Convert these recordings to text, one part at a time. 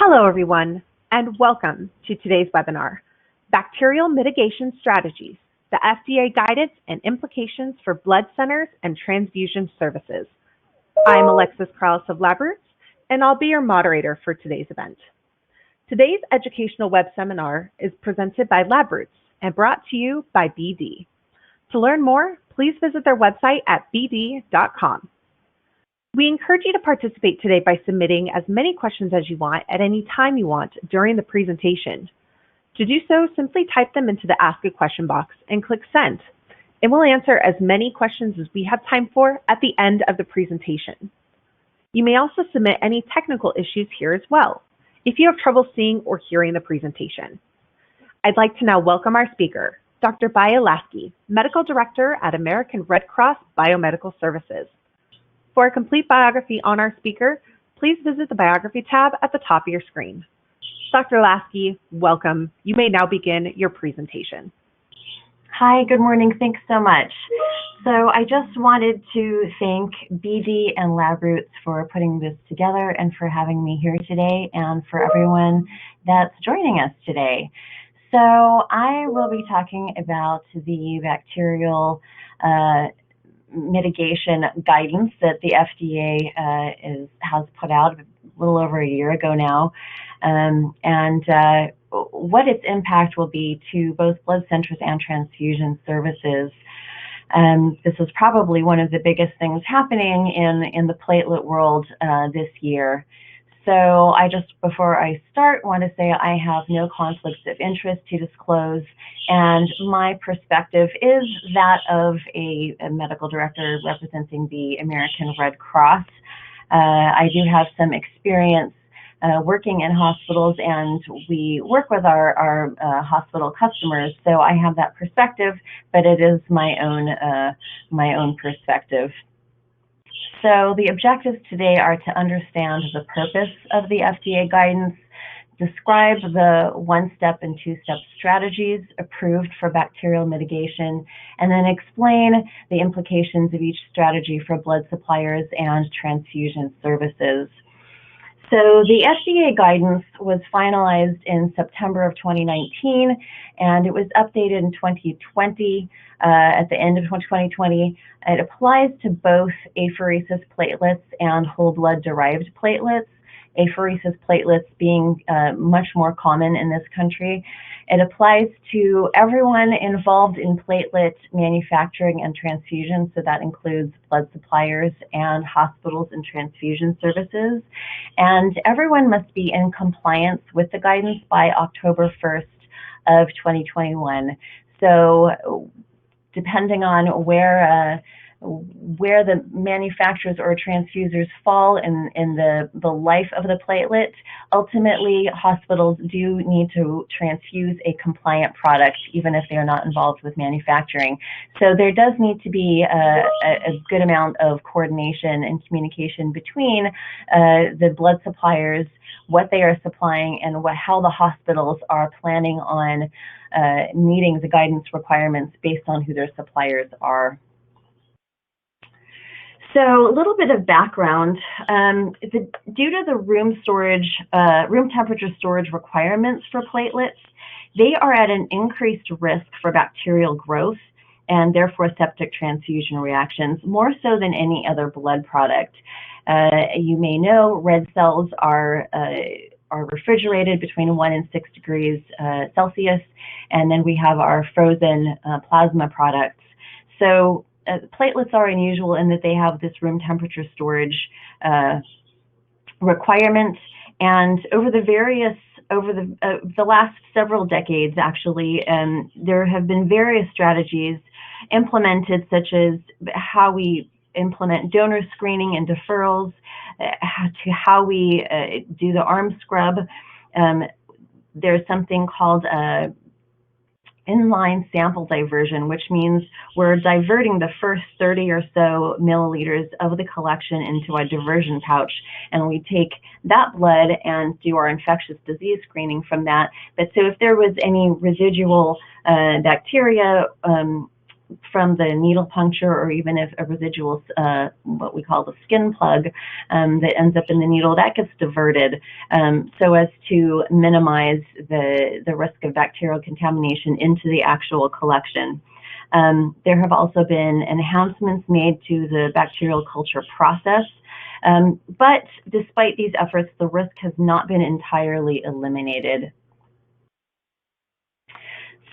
Hello, everyone, and welcome to today's webinar, Bacterial Mitigation Strategies, the FDA Guidance and Implications for Blood Centers and Transfusion Services. I'm Alexis Krauss of LabRoots, and I'll be your moderator for today's event. Today's educational web seminar is presented by LabRoots and brought to you by BD. To learn more, please visit their website at bd.com. We encourage you to participate today by submitting as many questions as you want at any time you want during the presentation. To do so, simply type them into the Ask a Question box and click Send. And we'll answer as many questions as we have time for at the end of the presentation. You may also submit any technical issues here as well, if you have trouble seeing or hearing the presentation. I'd like to now welcome our speaker, Dr. Baia Lasky, Medical Director at American Red Cross Biomedical Services. For a complete biography on our speaker, please visit the Biography tab at the top of your screen. Dr. Lasky, welcome. You may now begin your presentation. Hi, good morning. Thanks so much. So I just wanted to thank BD and LabRoots for putting this together and for having me here today and for everyone that's joining us today. So I will be talking about the bacterial mitigation guidance that the FDA has put out a little over a year ago now, and what its impact will be to both blood centers and transfusion services. This is probably one of the biggest things happening in the platelet world this year. So I just, before I start, want to say I have no conflicts of interest to disclose, and my perspective is that of a medical director representing the American Red Cross. I do have some experience working in hospitals, and we work with our hospital customers, so I have that perspective, but it is my own perspective. So the objectives today are to understand the purpose of the FDA guidance, describe the one-step and two-step strategies approved for bacterial mitigation, and then explain the implications of each strategy for blood suppliers and transfusion services. So the FDA guidance was finalized in September of 2019, and it was updated in 2020, at the end of 2020. It applies to both apheresis platelets and whole blood derived platelets, apheresis platelets being much more common in this country. It applies to everyone involved in platelet manufacturing and transfusion, so that includes blood suppliers and hospitals and transfusion services. And everyone must be in compliance with the guidance by October 1st of 2021. So depending on where the manufacturers or transfusers fall in the life of the platelet, ultimately hospitals do need to transfuse a compliant product, even if they are not involved with manufacturing. So there does need to be a good amount of coordination and communication between the blood suppliers, what they are supplying, and how the hospitals are planning on meeting the guidance requirements based on who their suppliers are. So a little bit of background, due to the room temperature storage requirements for platelets, they are at an increased risk for bacterial growth and therefore septic transfusion reactions, more so than any other blood product. You may know red cells are refrigerated between 1 and 6 degrees Celsius, and then we have our frozen plasma products. So platelets are unusual in that they have this room temperature storage requirement, and over the last several decades, actually, there have been various strategies implemented, such as how we implement donor screening and deferrals, to how we do the arm scrub. There's something called Inline sample diversion, which means we're diverting the first 30 or so milliliters of the collection into a diversion pouch, and we take that blood and do our infectious disease screening from that. But so if there was any residual bacteria from the needle puncture, or even if a residual, what we call the skin plug, that ends up in the needle, that gets diverted so as to minimize the risk of bacterial contamination into the actual collection. There have also been enhancements made to the bacterial culture process, but despite these efforts, the risk has not been entirely eliminated.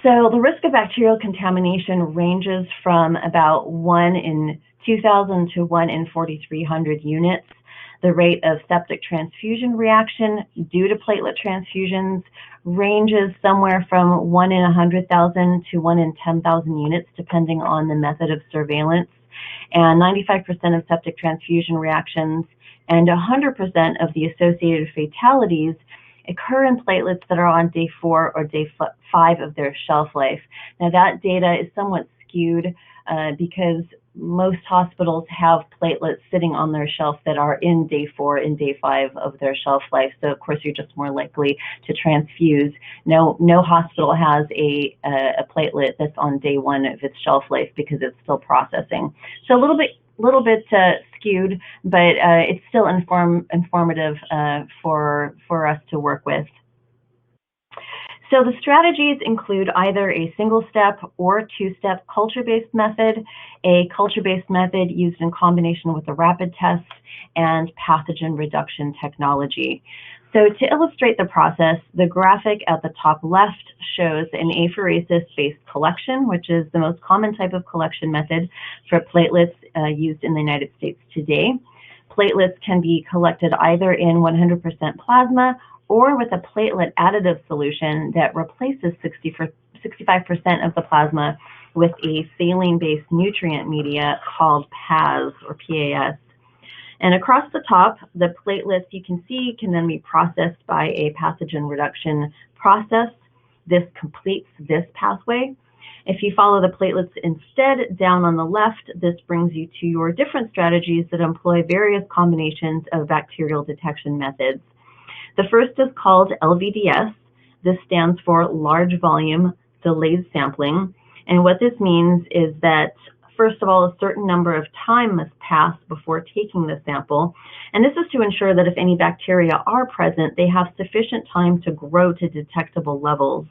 So the risk of bacterial contamination ranges from about 1 in 2,000 to 1 in 4,300 units. The rate of septic transfusion reaction due to platelet transfusions ranges somewhere from 1 in 100,000 to 1 in 10,000 units, depending on the method of surveillance. And 95% of septic transfusion reactions and 100% of the associated fatalities occur in platelets that are on day 4 or day 5 of their shelf life. Now that data is somewhat skewed because most hospitals have platelets sitting on their shelf that are in day 4 and day 5 of their shelf life. So of course you're just more likely to transfuse. No hospital has a platelet that's on day 1 of its shelf life because it's still processing. So a little bit skewed, but it's still informative for us to work with. So the strategies include either a single-step or two-step culture-based method, a culture-based method used in combination with a rapid test, and pathogen reduction technology. So to illustrate the process, the graphic at the top left shows an apheresis-based collection, which is the most common type of collection method for platelets used in the United States today. Platelets can be collected either in 100% plasma or with a platelet additive solution that replaces 65% of the plasma with a saline-based nutrient media called PAS or PAS. And across the top, the platelets you can see can then be processed by a pathogen reduction process. This completes this pathway. If you follow the platelets instead down on the left, this brings you to your different strategies that employ various combinations of bacterial detection methods. The first is called LVDS. This stands for large volume delayed sampling. And what this means is that, first of all, a certain number of time must pass before taking the sample. And this is to ensure that if any bacteria are present, they have sufficient time to grow to detectable levels.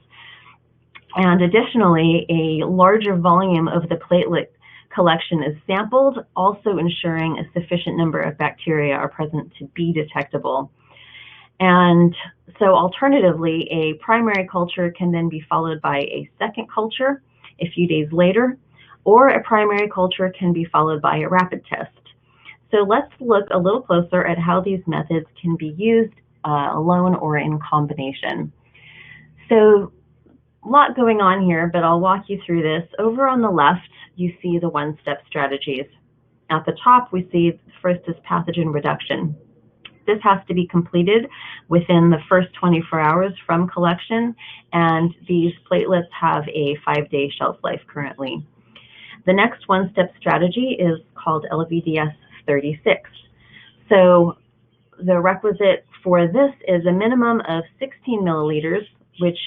And additionally, a larger volume of the platelet collection is sampled, also ensuring a sufficient number of bacteria are present to be detectable. And so alternatively, a primary culture can then be followed by a second culture a few days later, or a primary culture can be followed by a rapid test. So let's look a little closer at how these methods can be used alone or in combination. So a lot going on here, but I'll walk you through this. Over on the left, you see the one-step strategies. At the top, we see the first is pathogen reduction. This has to be completed within the first 24 hours from collection, and these platelets have a 5-day shelf life currently. The next one-step strategy is called LVDS 36. So the requisite for this is a minimum of 16 milliliters, which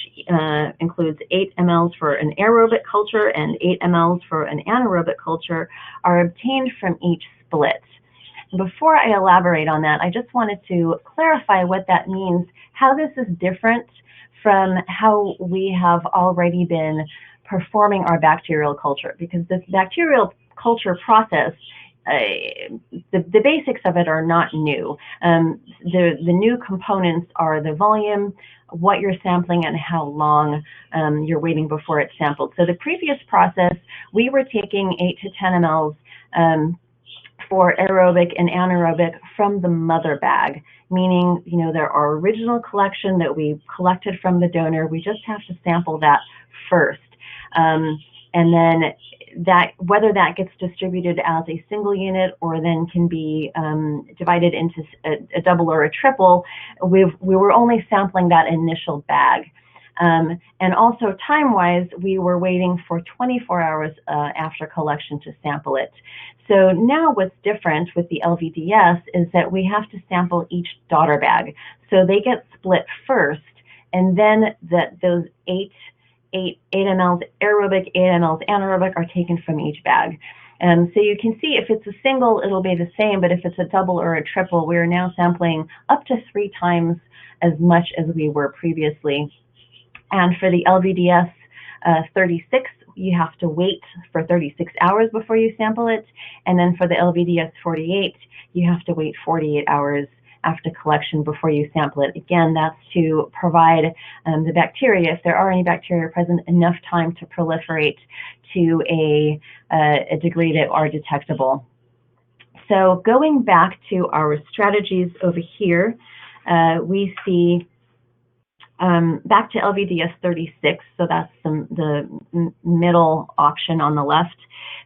includes 8 mLs for an aerobic culture and 8 mLs for an anaerobic culture, are obtained from each split. Before I elaborate on that, I just wanted to clarify what that means, how this is different from how we have already been performing our bacterial culture, because this bacterial culture process, the basics of it are not new. The new components are the volume, what you're sampling, and how long you're waiting before it's sampled. So the previous process, we were taking 8 to 10 mLs for aerobic and anaerobic from the mother bag, meaning, there our original collection that we collected from the donor, we just have to sample that first. And then that, whether that gets distributed as a single unit or then can be divided into a double or a triple, we were only sampling that initial bag. And also time-wise, we were waiting for 24 hours after collection to sample it. So now what's different with the LVDS is that we have to sample each daughter bag. So they get split first, and then those 8 8 mLs aerobic, 8 mLs anaerobic are taken from each bag. So you can see if it's a single, it'll be the same, but if it's a double or a triple, we are now sampling up to 3 times as much as we were previously. And for the LVDS 36, you have to wait for 36 hours before you sample it. And then for the LVDS 48, you have to wait 48 hours after collection before you sample it. Again, that's to provide the bacteria, if there are any bacteria present, enough time to proliferate to a degree that are detectable. So going back to our strategies over here, we see back to LVDS 36, so that's the middle option on the left.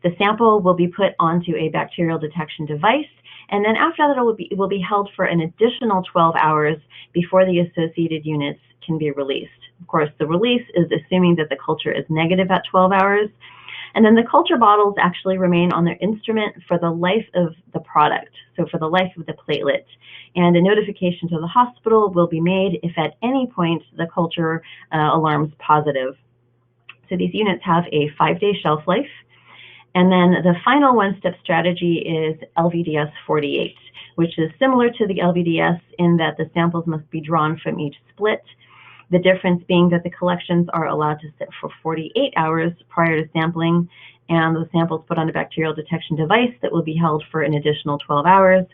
The sample will be put onto a bacterial detection device, and then after that it will be held for an additional 12 hours before the associated units can be released. Of course, the release is assuming that the culture is negative at 12 hours, and then the culture bottles actually remain on their instrument for the life of the product, so for the life of the platelet. And a notification to the hospital will be made if at any point the culture alarms positive. So these units have a 5-day shelf life. And then the final one-step strategy is LVDS 48, which is similar to the LVDS in that the samples must be drawn from each split. The difference being that the collections are allowed to sit for 48 hours prior to sampling, and the samples put on a bacterial detection device that will be held for an additional 12 hours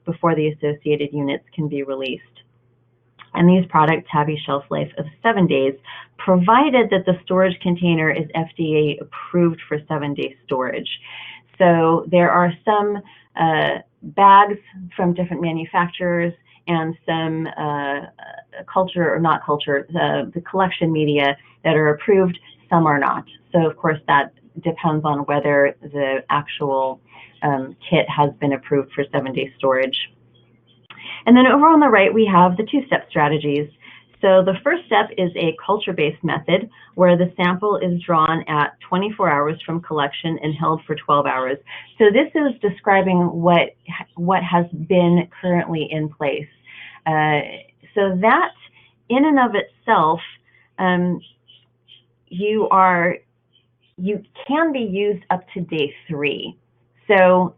before the associated units can be released. And these products have a shelf life of 7 days, provided that the storage container is FDA approved for 7-day storage. So there are some bags from different manufacturers and some culture, or not culture, the collection media that are approved, some are not. So of course that depends on whether the actual kit has been approved for 7-day storage. And then over on the right, we have the 2-step strategies. So the first step is a culture-based method where the sample is drawn at 24 hours from collection and held for 12 hours. So this is describing what has been currently in place. So that in and of itself, you can be used up to day 3. So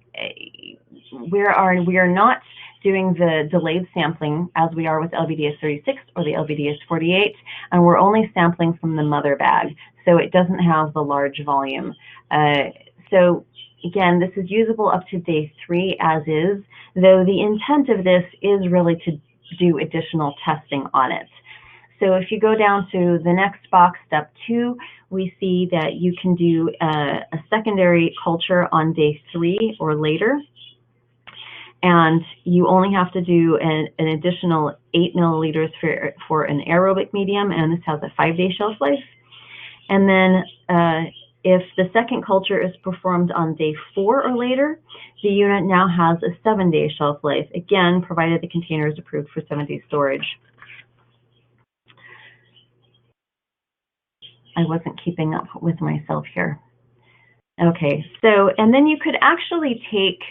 we are not doing the delayed sampling as we are with LVDS 36 or the LVDS 48, and we're only sampling from the mother bag, so it doesn't have the large volume. So again, this is usable up to day 3 as is, though the intent of this is really to do additional testing on it. So if you go down to the next box, step 2, we see that you can do a secondary culture on day 3 or later. And you only have to do an additional 8 milliliters for an aerobic medium, and this has a 5-day shelf life. And then if the second culture is performed on day 4 or later, the unit now has a 7-day shelf life, again, provided the container is approved for 7-day storage. I wasn't keeping up with myself here. Okay, so, and then you could actually take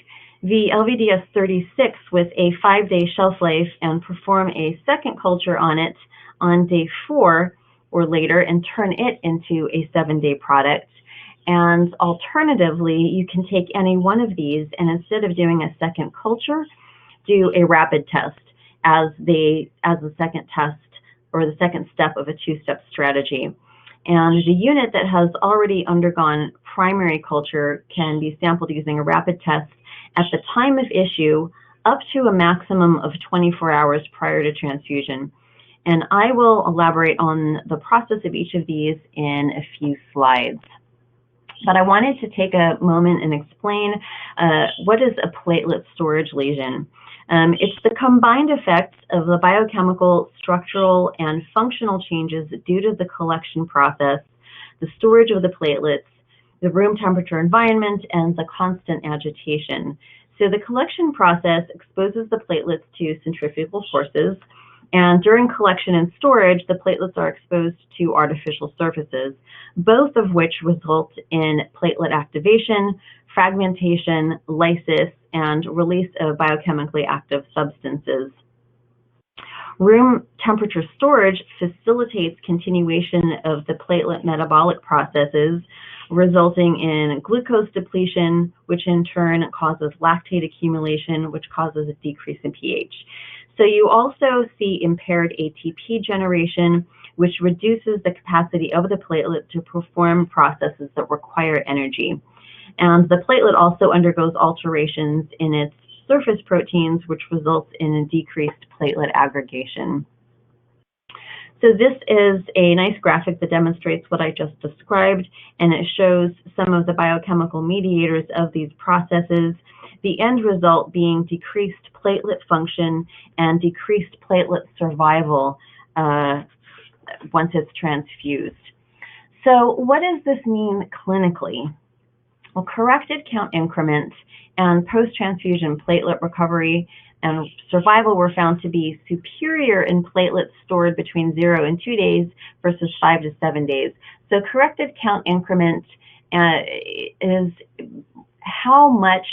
the LVDS 36 with a 5-day shelf life and perform a second culture on it on day 4 or later and turn it into a 7-day product. And alternatively, you can take any one of these and instead of doing a second culture, do a rapid test as the second test or the second step of a 2-step strategy. And the unit that has already undergone primary culture can be sampled using a rapid test at the time of issue up to a maximum of 24 hours prior to transfusion. And I will elaborate on the process of each of these in a few slides. But I wanted to take a moment and explain what is a platelet storage lesion. It's the combined effects of the biochemical, structural, and functional changes due to the collection process, the storage of the platelets, the room temperature environment, and the constant agitation. So the collection process exposes the platelets to centrifugal forces, and during collection and storage, the platelets are exposed to artificial surfaces, both of which result in platelet activation, fragmentation, lysis, and release of biochemically active substances. Room temperature storage facilitates continuation of the platelet metabolic processes, resulting in glucose depletion, which in turn causes lactate accumulation, which causes a decrease in pH. So you also see impaired ATP generation, which reduces the capacity of the platelet to perform processes that require energy. And the platelet also undergoes alterations in its surface proteins, which results in a decreased platelet aggregation. So this is a nice graphic that demonstrates what I just described, and it shows some of the biochemical mediators of these processes, the end result being decreased platelet function and decreased platelet survival once it's transfused. So what does this mean clinically? Well, corrected count increment and post-transfusion platelet recovery and survival were found to be superior in platelets stored between 0 and 2 days versus 5 to 7 days. So corrected count increment is how much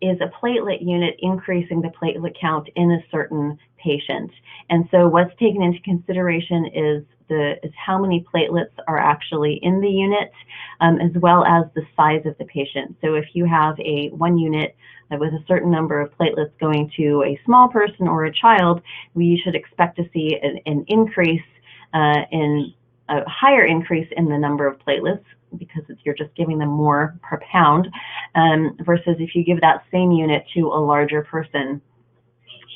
is a platelet unit increasing the platelet count in a certain patient. And so what's taken into consideration is how many platelets are actually in the unit, as well as the size of the patient. So if you have one unit with a certain number of platelets going to a small person or a child, we should expect to see an increase in a higher increase in the number of platelets, because you're just giving them more per pound, versus if you give that same unit to a larger person.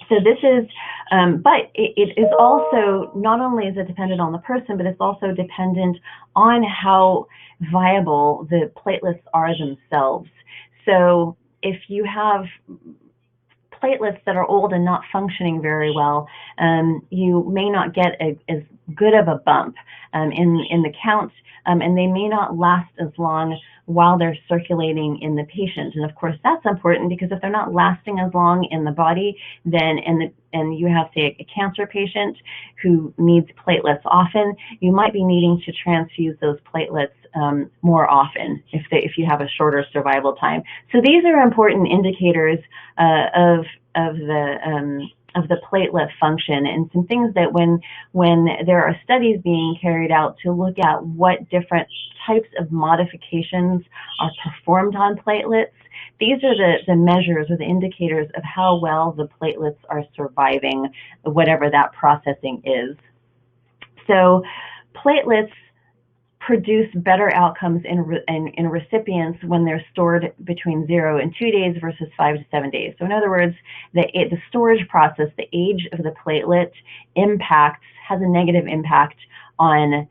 So this is, but it is also, not only is it dependent on the person, but it's also dependent on how viable the platelets are themselves. So if you have platelets that are old and not functioning very well, you may not get as good of a bump in the count, and they may not last as long while they're circulating in the patient. And of course, that's important, because if they're not lasting as long in the body, then and you have, say, a cancer patient who needs platelets often, you might be needing to transfuse those platelets more often if you have a shorter survival time. So these are important indicators of the platelet function, and some things that when there are studies being carried out to look at what different types of modifications are performed on platelets, these are the measures or the indicators of how well the platelets are surviving whatever that processing is. So platelets produce better outcomes in recipients when they're stored between 0 and 2 days versus 5 to 7 days. So in other words, the storage process, the age of the platelet has a negative impact on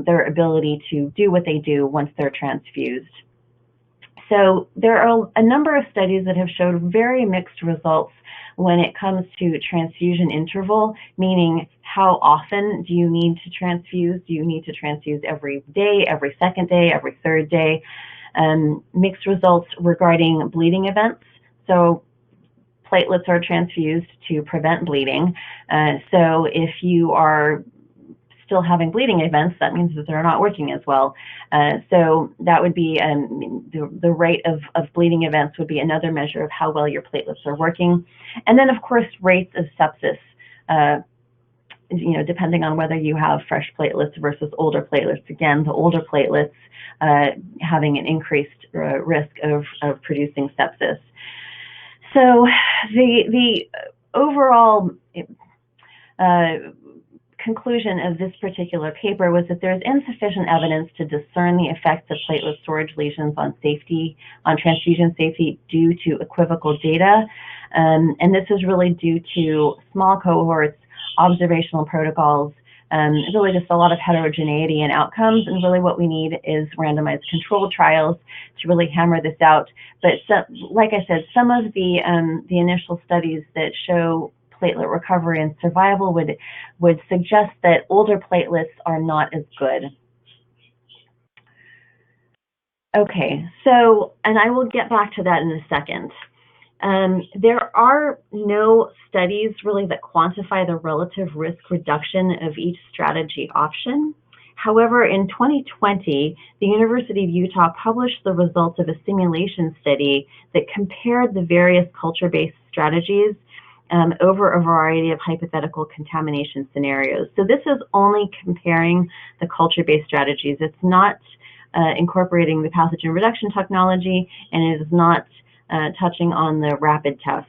their ability to do what they do once they're transfused. So there are a number of studies that have showed very mixed results when it comes to transfusion interval, meaning how often do you need to transfuse? Do you need to transfuse every day, every second day, every third day? Mixed results regarding bleeding events. So platelets are transfused to prevent bleeding. So if you are still having bleeding events, that means that they're not working as well. So that would be the rate of bleeding events would be another measure of how well your platelets are working. And then, of course, rates of sepsis, depending on whether you have fresh platelets versus older platelets. Again, the older platelets having an increased risk of producing sepsis. So the overall conclusion of this particular paper was that there is insufficient evidence to discern the effects of platelet storage lesions on transfusion safety due to equivocal data. And this is really due to small cohorts, observational protocols, really just a lot of heterogeneity in outcomes. And really what we need is randomized control trials to really hammer this out. But like I said, some of the initial studies that show platelet recovery and survival would suggest that older platelets are not as good. Okay, so, and I will get back to that in a second. There are no studies really that quantify the relative risk reduction of each strategy option. However, in 2020, the University of Utah published the results of a simulation study that compared the various culture-based strategies over a variety of hypothetical contamination scenarios. So this is only comparing the culture-based strategies. It's not incorporating the pathogen reduction technology, and it is not touching on the rapid test.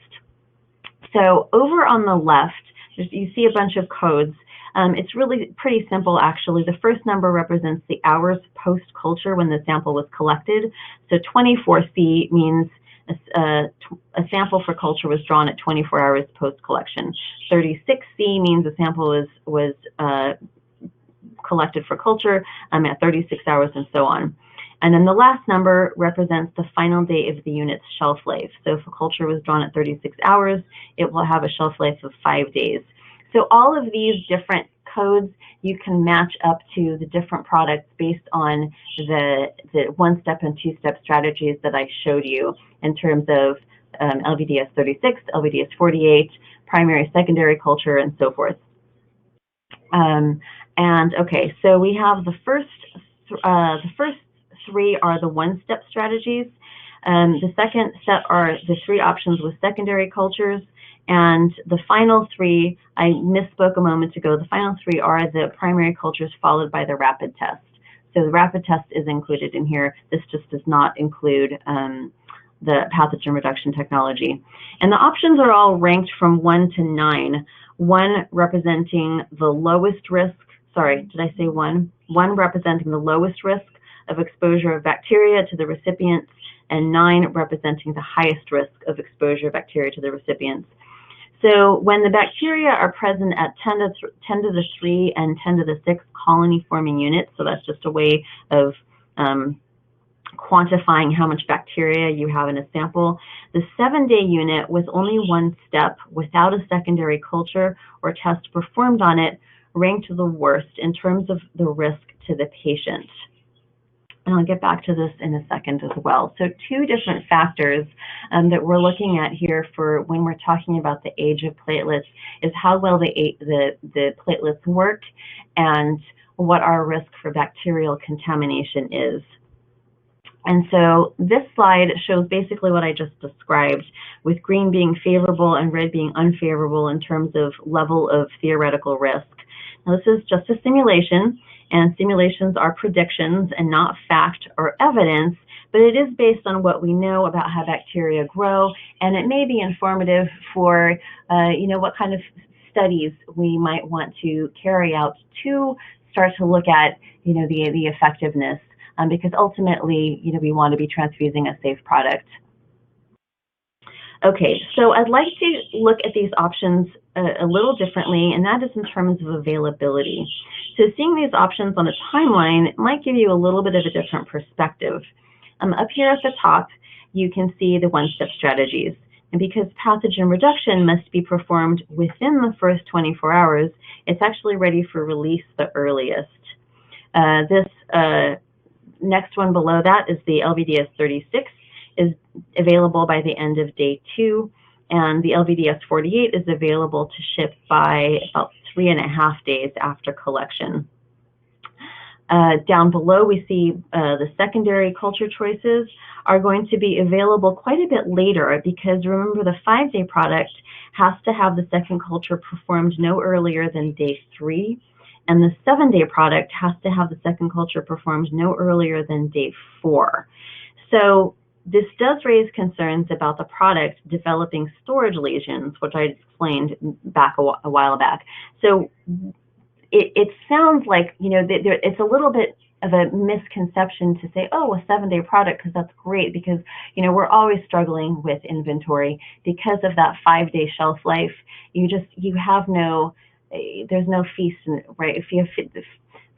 So over on the left, you see a bunch of codes. It's really pretty simple, actually. The first number represents the hours post-culture when the sample was collected. So 24C means a sample for culture was drawn at 24 hours post-collection. 36C means a sample was collected for culture at 36 hours, and so on. And then the last number represents the final date of the unit's shelf life. So if a culture was drawn at 36 hours, it will have a shelf life of 5 days. So all of these different codes, you can match up to the different products based on the one-step and two-step strategies that I showed you in terms of LVDS 36, LVDS 48, primary, secondary culture, and so forth. And okay, so we have the first three are the one-step strategies. The second set are the three options with secondary cultures. And the final three, I misspoke a moment ago, the final three are the primary cultures followed by the rapid test. So the rapid test is included in here. This just does not include the pathogen reduction technology. And the options are all ranked from 1 to 9, 1 representing the lowest risk, sorry, did I say 1? 1 representing the lowest risk of exposure of bacteria to the recipients, and 9 representing the highest risk of exposure of bacteria to the recipients. So when the bacteria are present at 10 to the 3 and 10 to the 6 colony forming units, so that's just a way of quantifying how much bacteria you have in a sample, the 7-day unit with only one step without a secondary culture or test performed on it ranked the worst in terms of the risk to the patient. And I'll get back to this in a second as well. So two different factors that we're looking at here for when we're talking about the age of platelets is how well the platelets work and what our risk for bacterial contamination is. And so this slide shows basically what I just described, with green being favorable and red being unfavorable in terms of level of theoretical risk. Now this is just a simulation, and simulations are predictions and not fact or evidence, but it is based on what we know about how bacteria grow, and it may be informative for what kind of studies we might want to carry out to start to look at the effectiveness, because ultimately we want to be transfusing a safe product. Okay, so I'd like to look at these options a little differently, and that is in terms of availability. So seeing these options on a timeline might give you a little bit of a different perspective. Up here at the top, you can see the one-step strategies. And because pathogen reduction must be performed within the first 24 hours, it's actually ready for release the earliest. This next one below that is the LVDS 36. Is available by the end of day 2, and the LVDS 48 is available to ship by about 3.5 days after collection. Down below, we see the secondary culture choices are going to be available quite a bit later, because remember, the 5-day product has to have the second culture performed no earlier than day 3, and the 7-day product has to have the second culture performed no earlier than day 4. So this does raise concerns about the product developing storage lesions, which I explained back a while back. So it sounds like, it's a little bit of a misconception to say, oh, a 7-day product, because that's great, because, we're always struggling with inventory because of that 5-day shelf life. There's no feast, right? If you have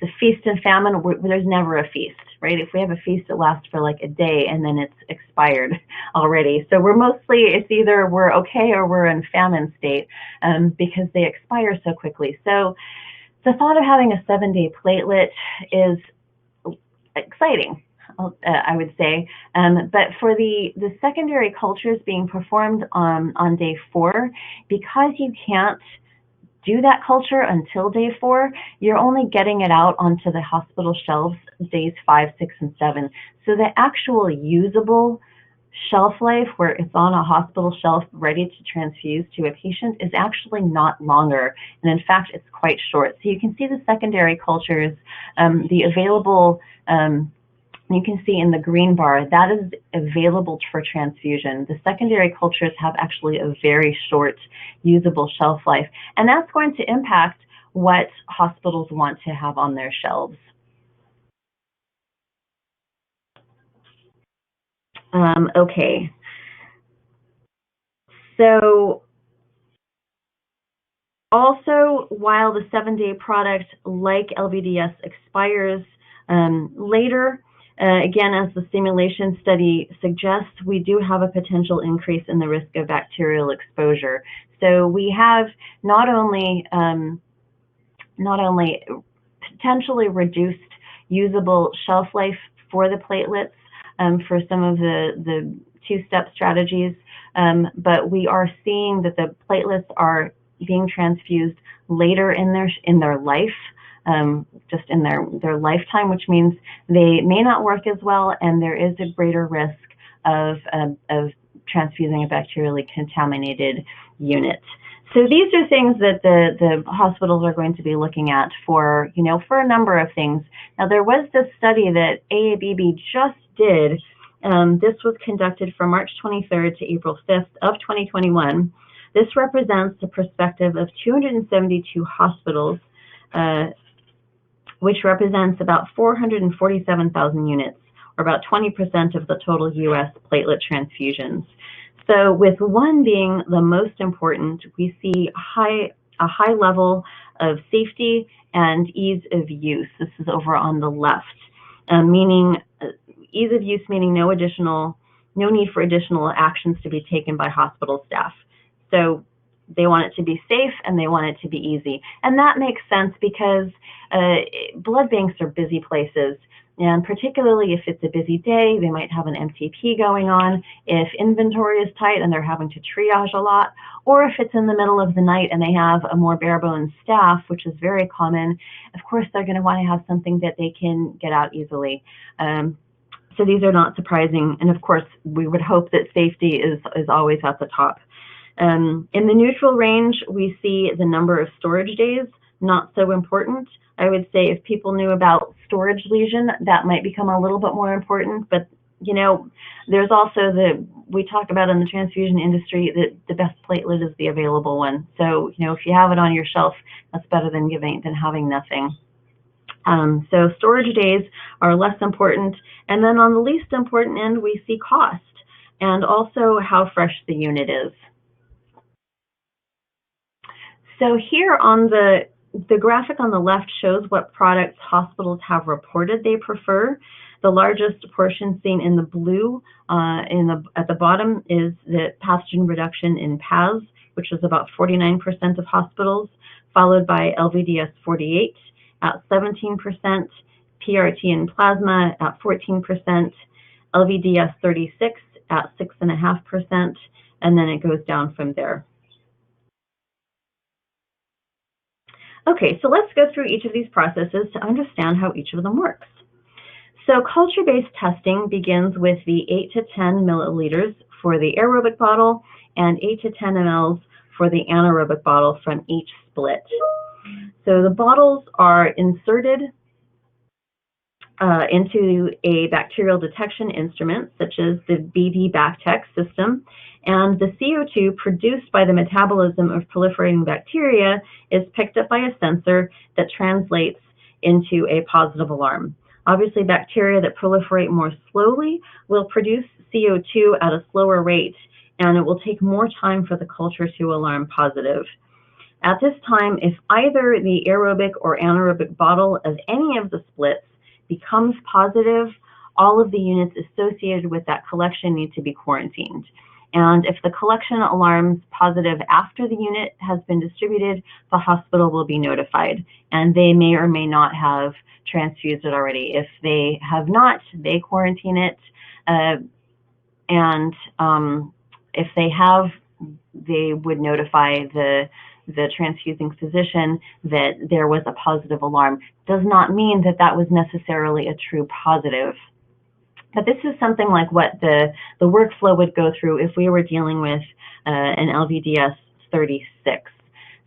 the feast and famine, there's never a feast, right? If we have a feast, it lasts for like a day and then it's expired already. So it's either we're okay or we're in famine state because they expire so quickly. So the thought of having a 7-day platelet is exciting, I would say. But for the secondary cultures being performed on day 4, because you can't do that culture until day 4, you're only getting it out onto the hospital shelves days 5, 6, and 7. So the actual usable shelf life, where it's on a hospital shelf ready to transfuse to a patient, is actually not longer, and in fact it's quite short. So you can see the secondary cultures, the available, you can see in the green bar, that is available for transfusion. The secondary cultures have actually a very short usable shelf life, and that's going to impact what hospitals want to have on their shelves. Okay, so also, while the 7-day product, like LVDS, expires later, again, as the simulation study suggests, we do have a potential increase in the risk of bacterial exposure. So we have not only potentially reduced usable shelf life for the platelets for some of the two-step strategies, but we are seeing that the platelets are being transfused later in their life, just in their lifetime, which means they may not work as well, and there is a greater risk of transfusing a bacterially contaminated unit. So these are things that the hospitals are going to be looking at for a number of things. Now, there was this study that AABB just did. This was conducted from March 23rd to April 5th of 2021. This represents the perspective of 272 hospitals, which represents about 447,000 units, or about 20% of the total U.S. platelet transfusions. So with one being the most important, we see a high level of safety and ease of use. This is over on the left, meaning ease of use, meaning no need for additional actions to be taken by hospital staff. So they want it to be safe and they want it to be easy. And that makes sense because blood banks are busy places. And particularly if it's a busy day, they might have an MTP going on. If inventory is tight and they're having to triage a lot, or if it's in the middle of the night and they have a more bare bones staff, which is very common, of course they're going to want to have something that they can get out easily. So these are not surprising. And of course, we would hope that safety is always at the top. In the neutral range, we see the number of storage days, not so important. I would say if people knew about storage lesion, that might become a little bit more important. But, there's also we talk about in the transfusion industry that the best platelet is the available one. So, if you have it on your shelf, that's better than having nothing. So storage days are less important. And then on the least important end, we see cost and also how fresh the unit is. So here on the graphic on the left shows what products hospitals have reported they prefer. The largest portion seen in the blue at the bottom is the pathogen reduction in PAS, which is about 49% of hospitals, followed by LVDS 48 at 17%, PRT in plasma at 14%, LVDS 36 at 6.5%, and then it goes down from there. Okay, so let's go through each of these processes to understand how each of them works. So culture-based testing begins with the 8 to 10 milliliters for the aerobic bottle and 8 to 10 mLs for the anaerobic bottle from each split. So the bottles are inserted into a bacterial detection instrument, such as the BD Bactec system, and the CO2 produced by the metabolism of proliferating bacteria is picked up by a sensor that translates into a positive alarm. Obviously, bacteria that proliferate more slowly will produce CO2 at a slower rate, and it will take more time for the culture to alarm positive. At this time, if either the aerobic or anaerobic bottle of any of the splits becomes positive, all of the units associated with that collection need to be quarantined. And if the collection alarms positive after the unit has been distributed, the hospital will be notified, and they may or may not have transfused it already. If they have not, they quarantine it, and if they have, they would notify the transfusing physician that there was a positive alarm. Does not mean that that was necessarily a true positive. But this is something like what the workflow would go through if we were dealing with an LVDS 36.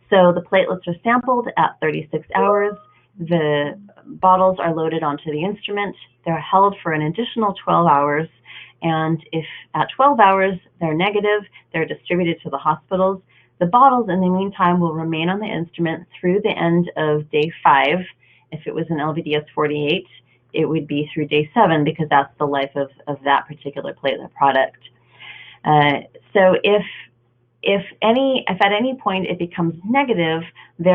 So the platelets are sampled at 36 hours. The bottles are loaded onto the instrument. They're held for an additional 12 hours. And if at 12 hours they're negative, they're distributed to the hospitals. The bottles, in the meantime, will remain on the instrument through the end of day 5. If it was an LVDS 48, it would be through day 7 because that's the life of that particular platelet product. So if at any point it becomes negative, if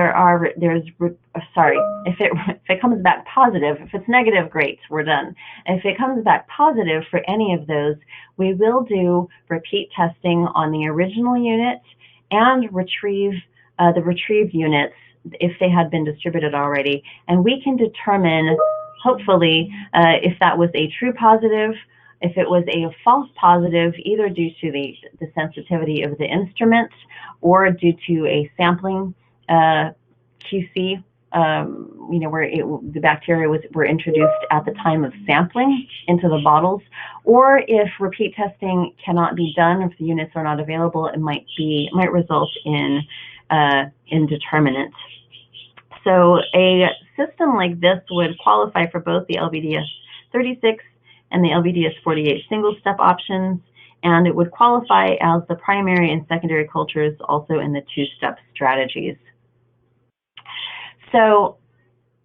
it comes back positive, if it's negative, great, we're done. If it comes back positive for any of those, we will do repeat testing on the original unit and retrieve the retrieved units if they had been distributed already, and we can determine, hopefully, if that was a true positive, if it was a false positive, either due to the sensitivity of the instrument or due to a sampling QC, where the bacteria were introduced at the time of sampling into the bottles, or if repeat testing cannot be done, if the units are not available, it might result in indeterminate. So a system like this would qualify for both the LVDS 36 and the LVDS 48 single-step options, and it would qualify as the primary and secondary cultures also in the two-step strategies. So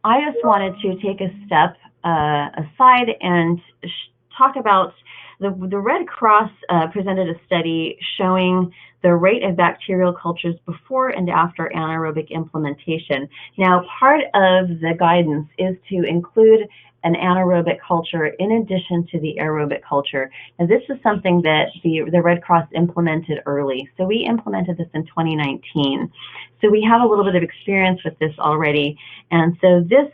I just wanted to take a step aside and talk about the Red Cross presented a study showing the rate of bacterial cultures before and after anaerobic implementation. Now, part of the guidance is to include an anaerobic culture in addition to the aerobic culture. Now, this is something that the Red Cross implemented early. So we implemented this in 2019. So we have a little bit of experience with this already. And so this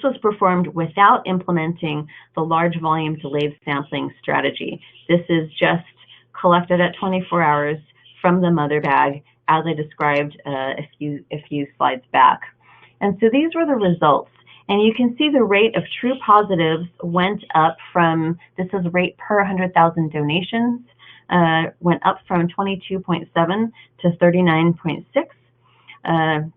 was performed without implementing the large volume delayed sampling strategy. This is just collected at 24 hours from the mother bag, as I described a few slides back. And so these were the results. And you can see the rate of true positives went up from, this is rate per 100,000 donations, went up from 22.7 to 39.6.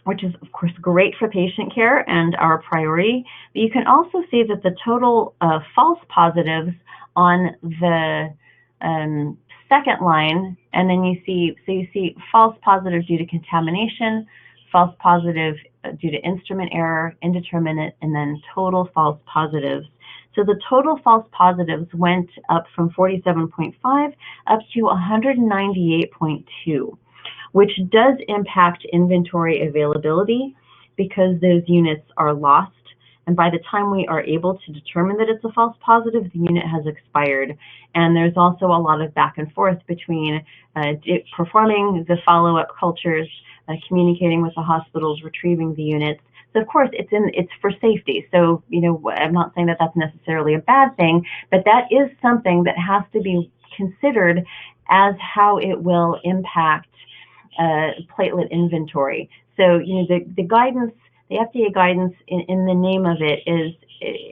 Which is, of course, great for patient care and our priority. But you can also see that the total false positives on the second line, and then you see false positive due to contamination, false positive due to instrument error, indeterminate, and then total false positives. So the total false positives went up from 47.5 up to 198.2. which does impact inventory availability because those units are lost. And by the time we are able to determine that it's a false positive, the unit has expired. And there's also a lot of back and forth between performing the follow-up cultures, communicating with the hospitals, retrieving the units. So of course, it's for safety. So, I'm not saying that that's necessarily a bad thing, but that is something that has to be considered as how it will impact platelet inventory. So, the guidance, the FDA guidance in the name of it is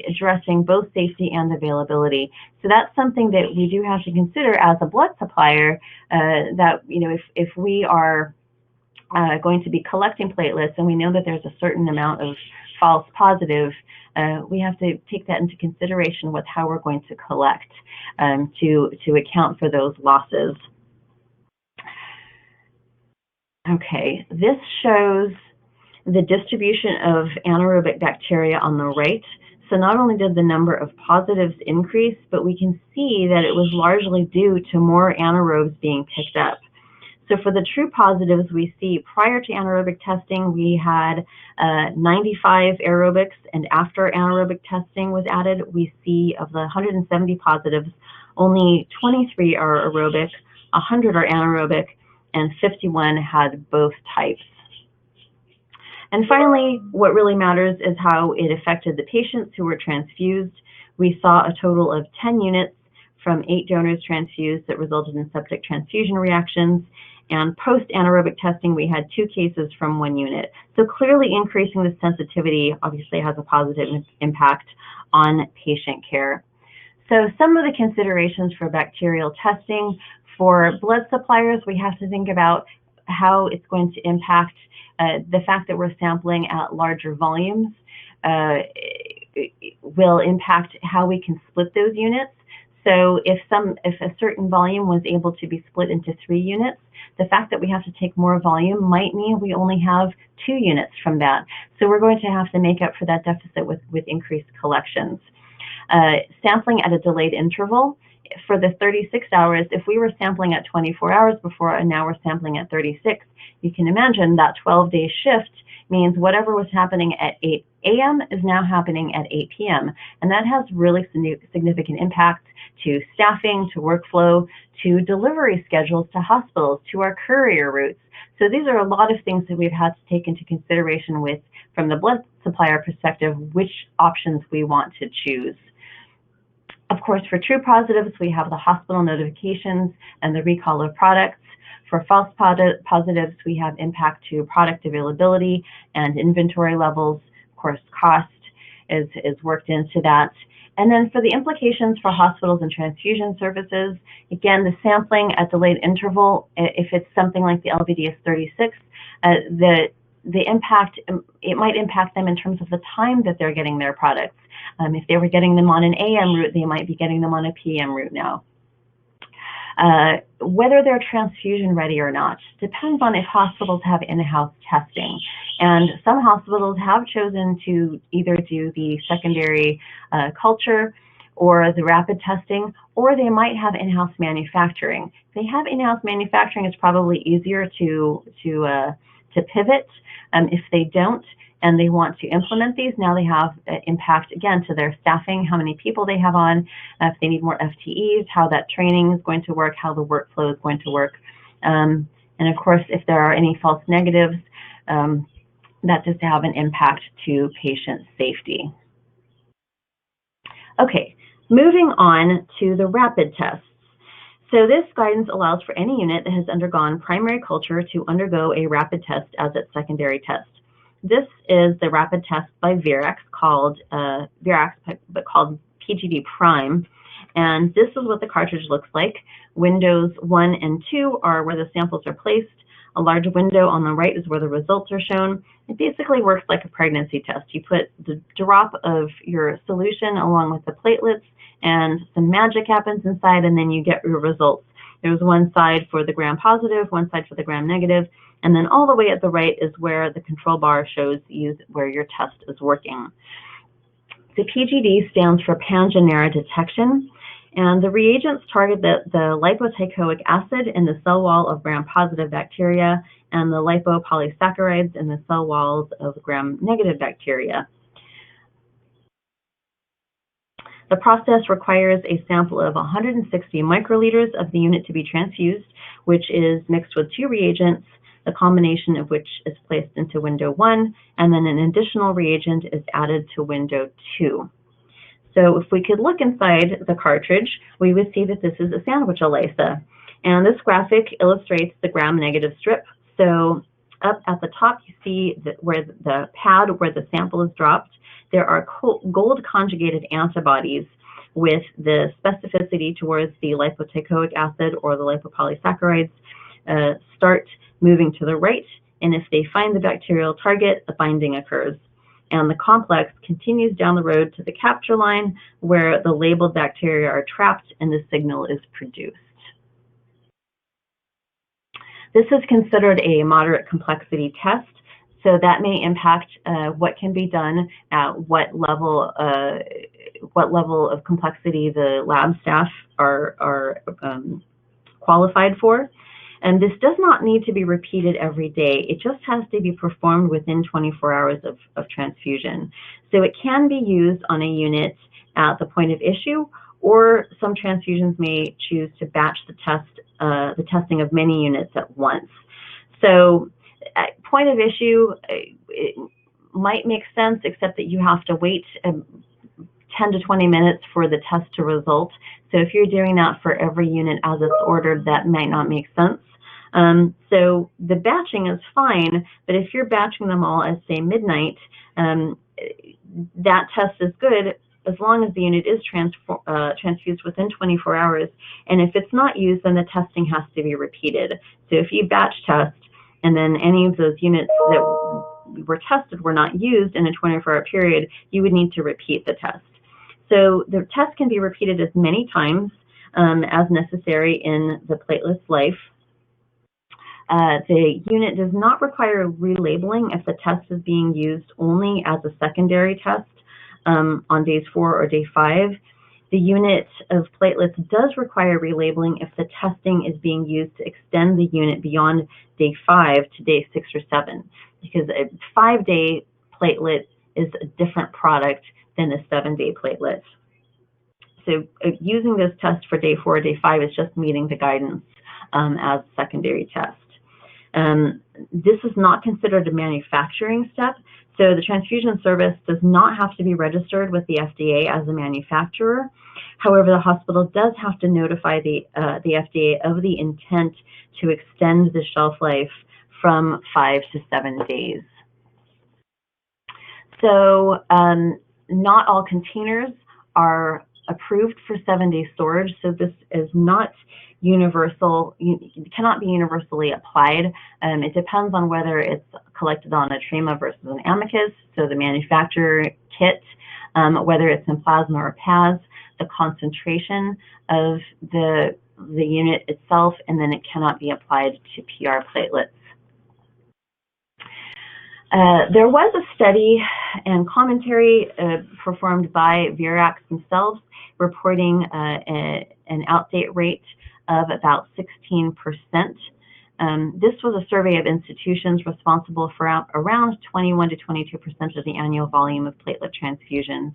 addressing both safety and availability. So that's something that we do have to consider as a blood supplier, that, if we are going to be collecting platelets and we know that there's a certain amount of false positive, we have to take that into consideration with how we're going to collect to account for those losses. Okay, this shows the distribution of anaerobic bacteria on the right. So not only did the number of positives increase, but we can see that it was largely due to more anaerobes being picked up. So for the true positives, we see prior to anaerobic testing, we had 95 aerobics, and after anaerobic testing was added, we see of the 170 positives, only 23 are aerobic, 100 are anaerobic, and 51 had both types. And finally, what really matters is how it affected the patients who were transfused. We saw a total of 10 units from 8 donors transfused that resulted in septic transfusion reactions, And post-anaerobic testing, we had 2 cases from 1 unit. So clearly increasing the sensitivity obviously has a positive impact on patient care. So some of the considerations for bacterial testing: for blood suppliers, we have to think about how it's going to impact the fact that we're sampling at larger volumes will impact how we can split those units. So if a certain volume was able to be split into 3 units, the fact that we have to take more volume might mean we only have 2 units from that. So we're going to have to make up for that deficit with increased collections. Sampling at a delayed interval. For the 36 hours, if we were sampling at 24 hours before and now we're sampling at 36, you can imagine that 12-day shift means whatever was happening at 8 a.m. is now happening at 8 p.m. And that has really significant impact to staffing, to workflow, to delivery schedules, to hospitals, to our courier routes. So these are a lot of things that we've had to take into consideration with, from the blood supplier perspective, which options we want to choose. Of course, for true positives, we have the hospital notifications and the recall of products. For false positives, we have impact to product availability and inventory levels. Of course, cost is worked into that. And then for the implications for hospitals and transfusion services, again, the sampling at delayed interval, if it's something like the LVDS 36, the impact, it might impact them in terms of the time that they're getting their products. If they were getting them on an AM route, they might be getting them on a PM route now. Whether they're transfusion ready or not depends on if hospitals have in-house testing. And some hospitals have chosen to either do the secondary culture or the rapid testing, or they might have in-house manufacturing. If they have in-house manufacturing, it's probably easier to pivot. If they don't, and they want to implement these, now they have impact, again, to their staffing, how many people they have on, if they need more FTEs, how that training is going to work, how the workflow is going to work. And of course, if there are any false negatives, that does have an impact to patient safety. Okay, moving on to the rapid tests. So this guidance allows for any unit that has undergone primary culture to undergo a rapid test as its secondary test. This is the rapid test by Virax, called PGD Prime, and this is what the cartridge looks like. Windows 1 and 2 are where the samples are placed. A large window on the right is where the results are shown. It basically works like a pregnancy test. You put the drop of your solution along with the platelets, and some magic happens inside, and then you get your results. There's one side for the gram-positive, one side for the gram-negative, and then all the way at the right is where the control bar shows you where your test is working. The PGD stands for Pangenera detection, and the reagents target the lipoteichoic acid in the cell wall of gram-positive bacteria and the lipopolysaccharides in the cell walls of gram-negative bacteria. The process requires a sample of 160 microliters of the unit to be transfused, which is mixed with 2 reagents, the combination of which is placed into window 1, and then an additional reagent is added to window 2. So if we could look inside the cartridge, we would see that this is a sandwich ELISA. And this graphic illustrates the gram-negative strip. So up at the top, you see where the pad where the sample is dropped, there are gold conjugated antibodies with the specificity towards the lipoteichoic acid or the lipopolysaccharides start moving to the right, and if they find the bacterial target, a binding occurs. And the complex continues down the road to the capture line where the labeled bacteria are trapped and the signal is produced. This is considered a moderate complexity test, so that may impact what can be done at what level of complexity the lab staff are qualified for. And this does not need to be repeated every day. It just has to be performed within 24 hours of transfusion. So it can be used on a unit at the point of issue, or some transfusions may choose to batch the testing of many units at once. So at point of issue, it might make sense, except that you have to wait 10 to 20 minutes for the test to result. So if you're doing that for every unit as it's ordered, that might not make sense. So the batching is fine, but if you're batching them all at, say, midnight, that test is good as long as the unit is transfused within 24 hours. And if it's not used, then the testing has to be repeated. So if you batch test and then any of those units that were tested were not used in a 24-hour period, you would need to repeat the test. So the test can be repeated as many times as necessary in the platelet's life. The unit does not require relabeling if the test is being used only as a secondary test on days 4 or day 5. The unit of platelets does require relabeling if the testing is being used to extend the unit beyond day 5 to day 6 or 7, because a 5-day platelet is a different product than a 7-day platelet. So using this test for day 4 or day 5 is just meeting the guidance as a secondary test. This is not considered a manufacturing step, so the transfusion service does not have to be registered with the FDA as a manufacturer. However, the hospital does have to notify the FDA of the intent to extend the shelf life from 5 to 7 days. So not all containers are approved for 7-day storage, so this is not universal. It cannot be universally applied. It depends on whether it's collected on a Trema versus an Amicus, so the manufacturer kit, whether it's in plasma or PAS, the concentration of the unit itself, and then it cannot be applied to PR platelets. There was a study and commentary performed by Virax themselves reporting an outdate rate of about 16%. This was a survey of institutions responsible for around 21 to 22% of the annual volume of platelet transfusions.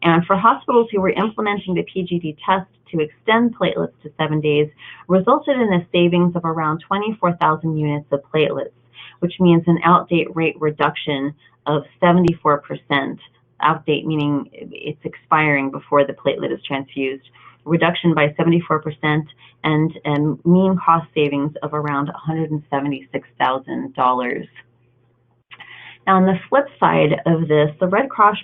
And for hospitals who were implementing the PGD test to extend platelets to 7 days, resulted in a savings of around 24,000 units of platelets, which means an outdate rate reduction of 74%. Outdate meaning it's expiring before the platelet is transfused. Reduction by 74% and mean cost savings of around $176,000. Now, on the flip side of this, the Red Cross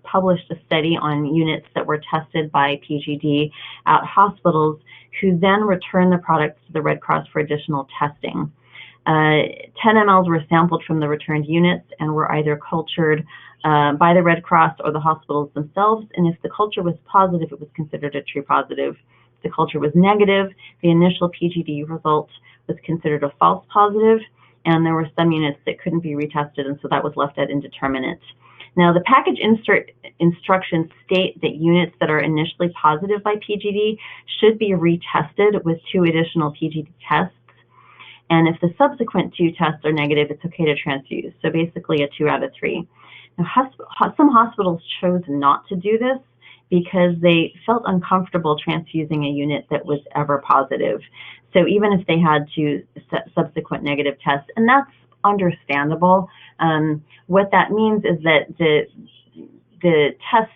published a study on units that were tested by PGD at hospitals who then returned the products to the Red Cross for additional testing. 10 mLs were sampled from the returned units and were either cultured by the Red Cross or the hospitals themselves, and if the culture was positive, it was considered a true positive. If the culture was negative, the initial PGD result was considered a false positive, and there were some units that couldn't be retested, and so that was left at indeterminate. Now, the package insert instructions state that units that are initially positive by PGD should be retested with 2 additional PGD tests. And if the subsequent 2 tests are negative, it's okay to transfuse. So basically a 2 out of 3. Now, some hospitals chose not to do this because they felt uncomfortable transfusing a unit that was ever positive. So even if they had 2 subsequent negative tests, and that's understandable, what that means is that the test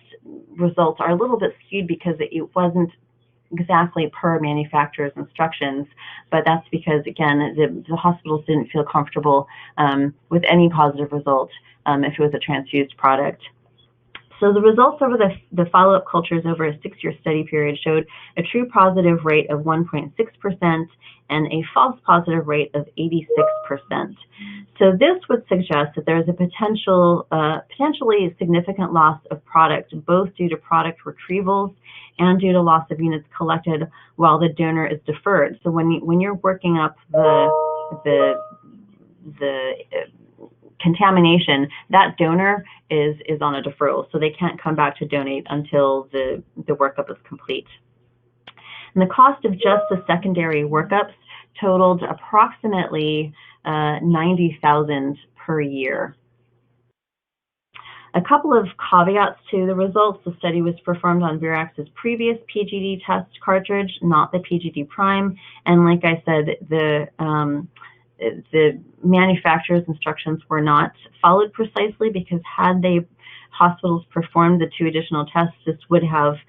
results are a little bit skewed because it wasn't exactly per manufacturer's instructions, but that's because, again, the hospitals didn't feel comfortable with any positive result if it was a transfused product. So the results over the follow-up cultures over a 6-year study period showed a true positive rate of 1.6% and a false positive rate of 86%. So this would suggest that there is a potentially significant loss of product, both due to product retrievals and due to loss of units collected while the donor is deferred. So when you're working up the contamination, that donor is on a deferral, so they can't come back to donate until the workup is complete. And the cost of just the secondary workups totaled approximately $90,000 per year. A couple of caveats to the results. The study was performed on Virax's previous PGD test cartridge, not the PGD Prime, and like I said, the manufacturer's instructions were not followed precisely, because had hospitals performed the 2 additional tests, this would have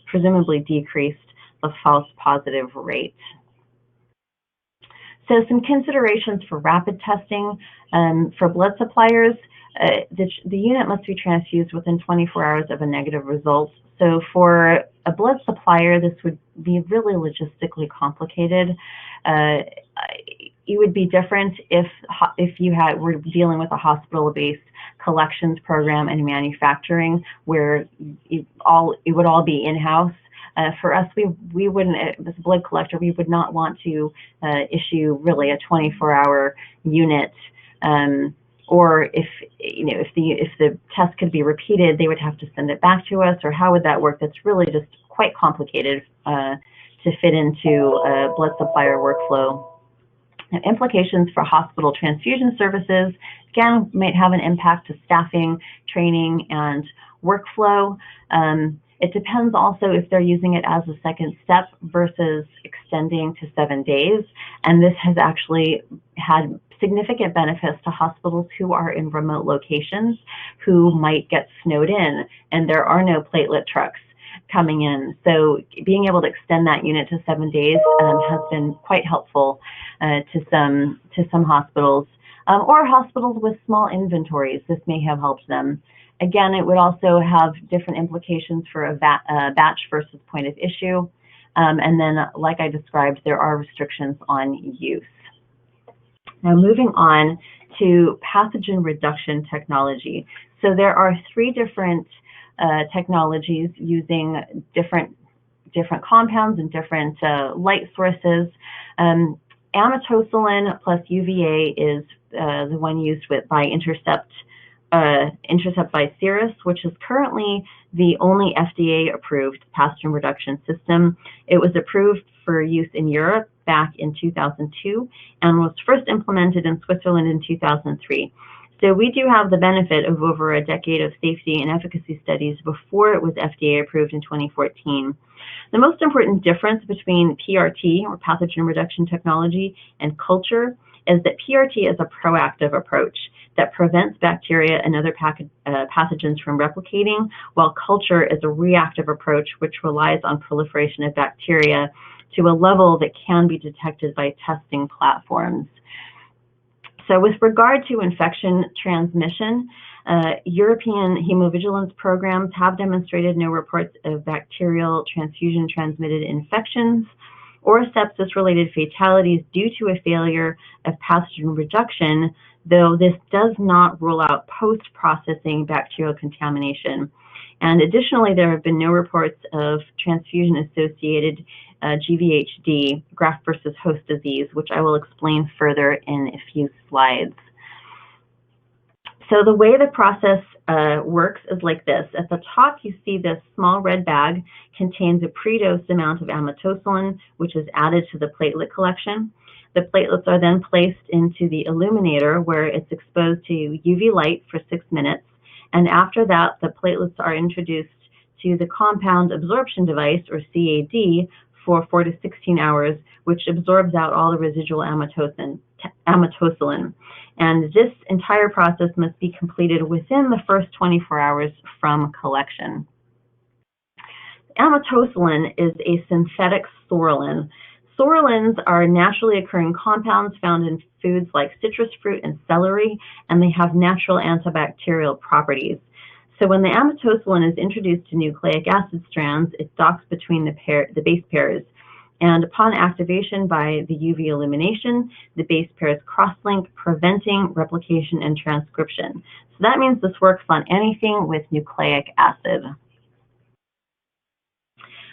presumably decreased the false positive rate. So some considerations for rapid testing. For blood suppliers, the unit must be transfused within 24 hours of a negative result. So for a blood supplier, this would be really logistically complicated. It would be different if you were dealing with a hospital-based collections program and manufacturing, where it would all be in-house. For us, we wouldn't, as a blood collector, we would not want to issue really a 24-hour unit. Or if the test could be repeated, they would have to send it back to us, or how would that work? That's really just quite complicated to fit into a blood supplier workflow. Now, implications for hospital transfusion services, again, might have an impact to staffing, training, and workflow. It depends also if they're using it as a second step versus extending to 7 days. And this has actually had significant benefits to hospitals who are in remote locations who might get snowed in and there are no platelet trucks coming in. So being able to extend that unit to 7 days has been quite helpful to some hospitals or hospitals with small inventories. This may have helped them. Again, it would also have different implications for a batch versus point of issue. And then, like I described, there are restrictions on use. Now, moving on to pathogen reduction technology. So there are 3 different technologies using different compounds and different light sources. Amatoxylin plus UVA is the one used by Intercept by Cirrus, which is currently the only FDA-approved pathogen reduction system. It was approved for use in Europe back in 2002 and was first implemented in Switzerland in 2003. So we do have the benefit of over a decade of safety and efficacy studies before it was FDA approved in 2014. The most important difference between PRT, or pathogen reduction technology, and culture is that PRT is a proactive approach that prevents bacteria and other pathogens from replicating, while culture is a reactive approach which relies on proliferation of bacteria to a level that can be detected by testing platforms. So with regard to infection transmission, European hemovigilance programs have demonstrated no reports of bacterial transfusion-transmitted infections or sepsis-related fatalities due to a failure of pathogen reduction, though this does not rule out post-processing bacterial contamination. And additionally, there have been no reports of transfusion-associated GVHD, graft versus host disease, which I will explain further in a few slides. So the way the process works is like this. At the top, you see this small red bag contains a pre-dosed amount of amatoxylin, which is added to the platelet collection. The platelets are then placed into the illuminator where it's exposed to UV light for 6 minutes. And after that, the platelets are introduced to the compound absorption device, or CAD, for 4 to 16 hours, which absorbs out all the residual amatoxylin. And this entire process must be completed within the first 24 hours from collection. Amatoxylin is a synthetic psoralen. Psoralens are naturally occurring compounds found in foods like citrus fruit and celery, and they have natural antibacterial properties. So when the amatoxylin is introduced to nucleic acid strands, it docks between the base pairs. And upon activation by the UV illumination, the base pairs cross-link, preventing replication and transcription. So that means this works on anything with nucleic acid.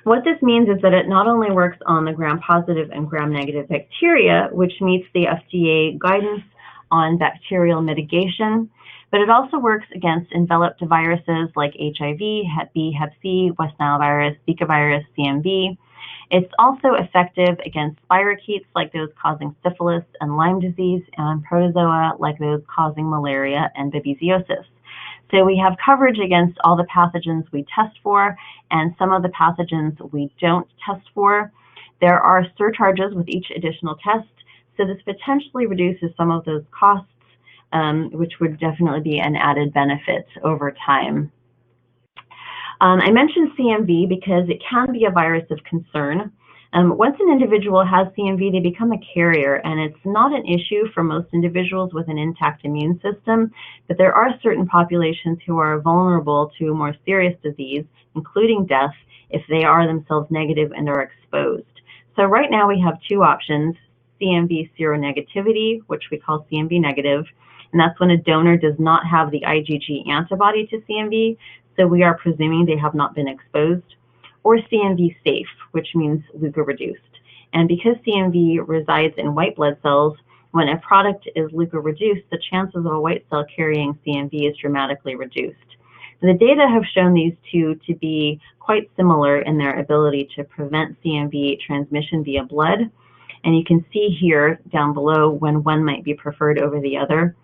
What this means is that it not only works on the gram-positive and gram-negative bacteria, which meets the FDA guidance on bacterial mitigation, but it also works against enveloped viruses like HIV, Hep B, Hep C, West Nile virus, Zika virus, CMV. It's also effective against spirochetes like those causing syphilis and Lyme disease, and protozoa like those causing malaria and babesiosis. So we have coverage against all the pathogens we test for, and some of the pathogens we don't test for. There are surcharges with each additional test, so this potentially reduces some of those costs, which would definitely be an added benefit over time. I mentioned CMV because it can be a virus of concern. Once an individual has CMV, they become a carrier, and it's not an issue for most individuals with an intact immune system, but there are certain populations who are vulnerable to more serious disease, including death, if they are themselves negative and are exposed. So right now we have two options: CMV seronegativity, which we call CMV negative, and that's when a donor does not have the IgG antibody to CMV, so we are presuming they have not been exposed, or CMV safe, which means leukoreduced. And because CMV resides in white blood cells, when a product is leukoreduced, the chances of a white cell carrying CMV is dramatically reduced. The data have shown these two to be quite similar in their ability to prevent CMV transmission via blood. And you can see here down below when one might be preferred over the other.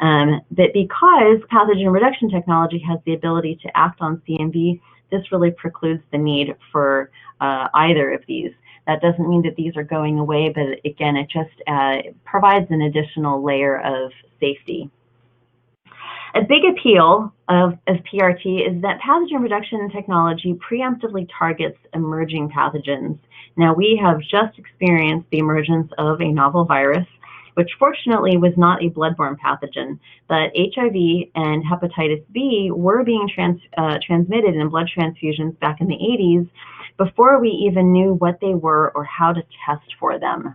But because pathogen reduction technology has the ability to act on CMV, this really precludes the need for either of these. That doesn't mean that these are going away, but again, it just provides an additional layer of safety. A big appeal of PRT is that pathogen reduction technology preemptively targets emerging pathogens. Now, we have just experienced the emergence of a novel virus, which fortunately was not a bloodborne pathogen, but HIV and hepatitis B were being transmitted in blood transfusions back in the 80s before we even knew what they were or how to test for them.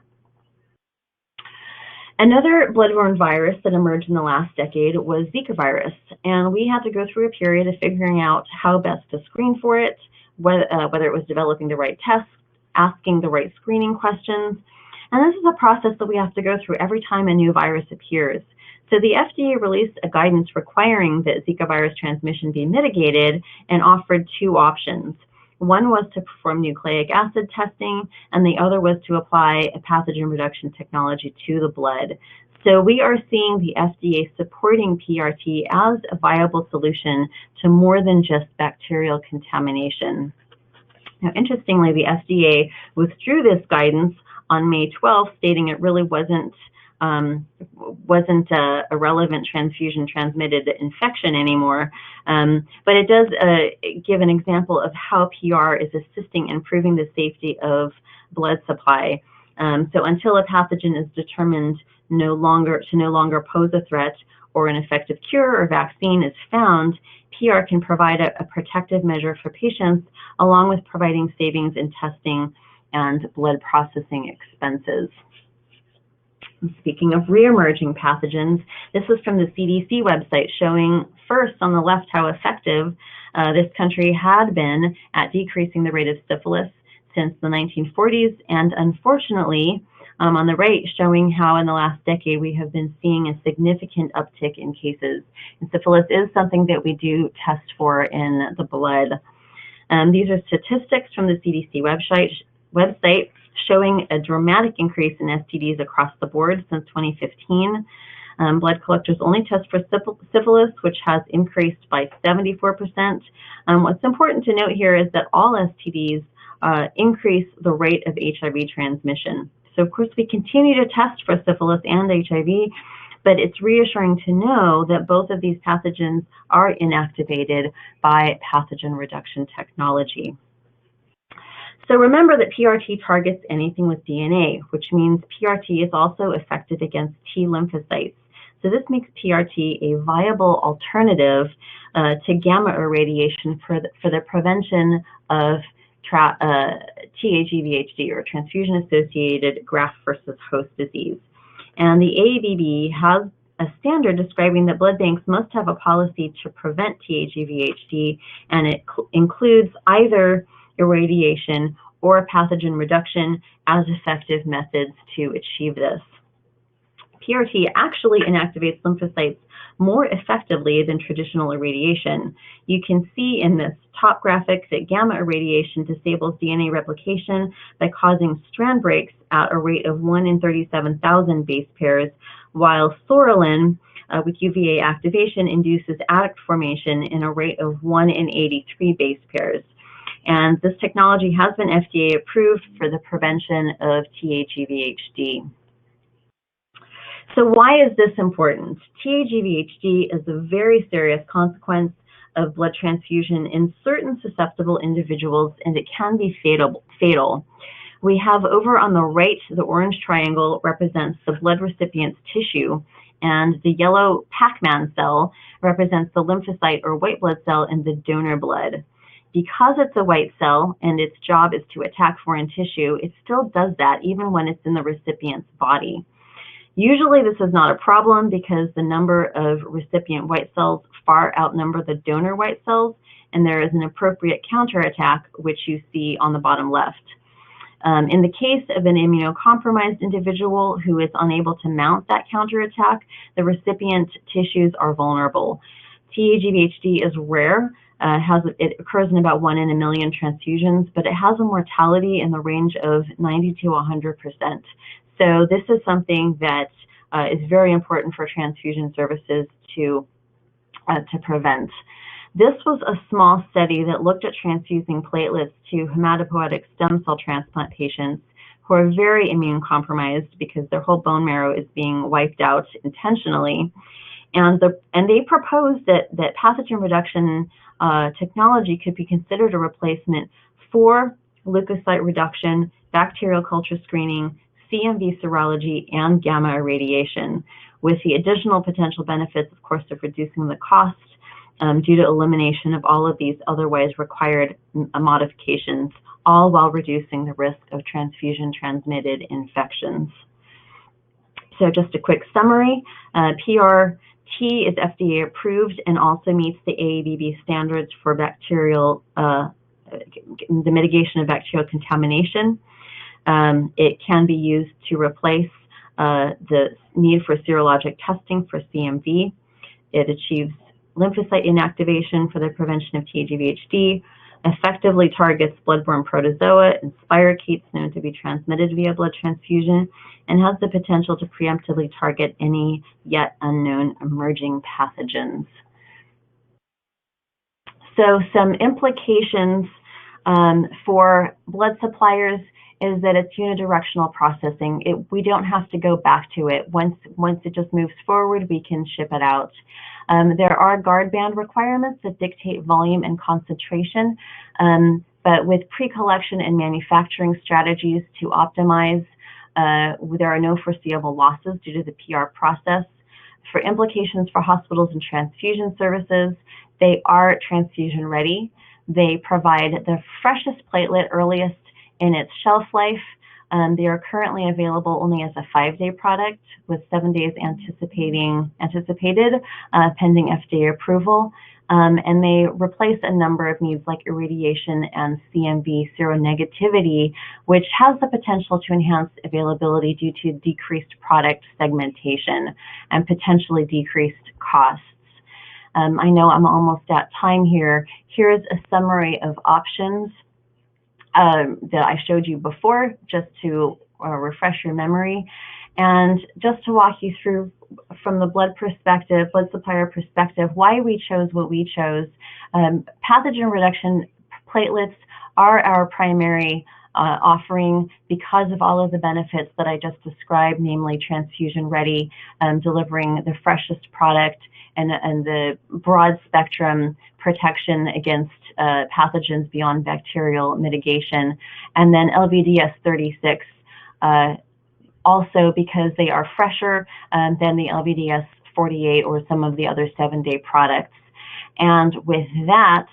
Another bloodborne virus that emerged in the last decade was Zika virus, and we had to go through a period of figuring out how best to screen for it, whether it was developing the right tests, asking the right screening questions. And this is a process that we have to go through every time a new virus appears. So the FDA released a guidance requiring that Zika virus transmission be mitigated and offered two options. One was to perform nucleic acid testing, and the other was to apply a pathogen reduction technology to the blood. So we are seeing the FDA supporting PRT as a viable solution to more than just bacterial contamination. Now, interestingly, the FDA withdrew this guidance on May 12th, stating it really wasn't a relevant transfusion-transmitted infection anymore. But it does give an example of how PR is assisting in improving the safety of blood supply. So until a pathogen is determined to no longer pose a threat, or an effective cure or vaccine is found, PR can provide a protective measure for patients, along with providing savings in testing and blood processing expenses. Speaking of re-emerging pathogens, this was from the CDC website, showing first on the left how effective this country had been at decreasing the rate of syphilis since the 1940s, and unfortunately, on the right, showing how in the last decade we have been seeing a significant uptick in cases. And syphilis is something that we do test for in the blood. These are statistics from the CDC website showing a dramatic increase in STDs across the board since 2015. Blood collectors only test for syphilis, which has increased by 74%. What's important to note here is that all STDs increase the rate of HIV transmission. So, of course, we continue to test for syphilis and HIV, but it's reassuring to know that both of these pathogens are inactivated by pathogen reduction technology. So remember that PRT targets anything with DNA, which means PRT is also effective against T lymphocytes. So this makes PRT a viable alternative to gamma irradiation for the prevention of TAGVHD, or transfusion-associated graft versus host disease. And the AABB has a standard describing that blood banks must have a policy to prevent TAGVHD, and it includes either irradiation or pathogen reduction as effective methods to achieve this. PRT actually inactivates lymphocytes more effectively than traditional irradiation. You can see in this top graphic that gamma irradiation disables DNA replication by causing strand breaks at a rate of 1 in 37,000 base pairs, while Sorolin with UVA activation induces adduct formation in a rate of 1 in 83 base pairs. And this technology has been FDA approved for the prevention of TAGVHD. So why is this important? TAGVHD is a very serious consequence of blood transfusion in certain susceptible individuals, and it can be fatal. We have over on the right, the orange triangle represents the blood recipient's tissue, and the yellow Pac-Man cell represents the lymphocyte or white blood cell in the donor blood. Because it's a white cell and its job is to attack foreign tissue, it still does that even when it's in the recipient's body. Usually this is not a problem because the number of recipient white cells far outnumber the donor white cells, and there is an appropriate counterattack, which you see on the bottom left. In the case of an immunocompromised individual who is unable to mount that counterattack, the recipient tissues are vulnerable. TA-GvHD is rare. It occurs in about 1 in a million transfusions, but it has a mortality in the range of 90 to 100%. So this is something that is very important for transfusion services to prevent. This was a small study that looked at transfusing platelets to hematopoietic stem cell transplant patients who are very immune compromised because their whole bone marrow is being wiped out intentionally. And they proposed that pathogen reduction technology could be considered a replacement for leukocyte reduction, bacterial culture screening, CMV serology, and gamma irradiation, with the additional potential benefits, of course, of reducing the cost due to elimination of all of these otherwise required modifications, all while reducing the risk of transfusion-transmitted infections. So just a quick summary, PRT is FDA approved and also meets the AABB standards for bacterial, the mitigation of bacterial contamination. It can be used to replace the need for serologic testing for CMV. It achieves lymphocyte inactivation for the prevention of TA-GvHD, effectively targets bloodborne protozoa and spirochetes known to be transmitted via blood transfusion, and has the potential to preemptively target any yet unknown emerging pathogens. So some implications for blood suppliers is that it's unidirectional processing. We don't have to go back to it. Once it just moves forward, we can ship it out. There are guard band requirements that dictate volume and concentration, but with pre-collection and manufacturing strategies to optimize, there are no foreseeable losses due to the PR process. For implications for hospitals and transfusion services, they are transfusion ready. They provide the freshest platelet earliest in its shelf life. They are currently available only as a 5-day product with 7 days anticipated pending FDA approval. And they replace a number of needs like irradiation and CMV seronegativity, which has the potential to enhance availability due to decreased product segmentation and potentially decreased costs. I know I'm almost at time here. Here's a summary of options that I showed you before, just to refresh your memory. And just to walk you through from the blood supplier perspective, why we chose what we chose. Pathogen reduction platelets are our primary offering because of all of the benefits that I just described, namely transfusion ready, delivering the freshest product, and the broad spectrum protection against pathogens beyond bacterial mitigation. And then LVDS 36, also because they are fresher than the LVDS 48 or some of the other 7-day products. And with that,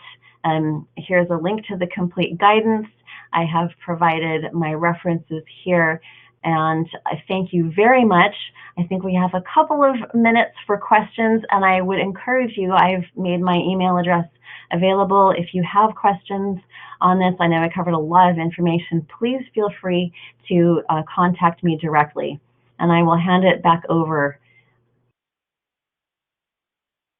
here's a link to the complete guidance. I have provided my references here, and I thank you very much. I think we have a couple of minutes for questions, and I would encourage you, I've made my email address available. If you have questions on this, I know I covered a lot of information, please feel free to contact me directly, and I will hand it back over.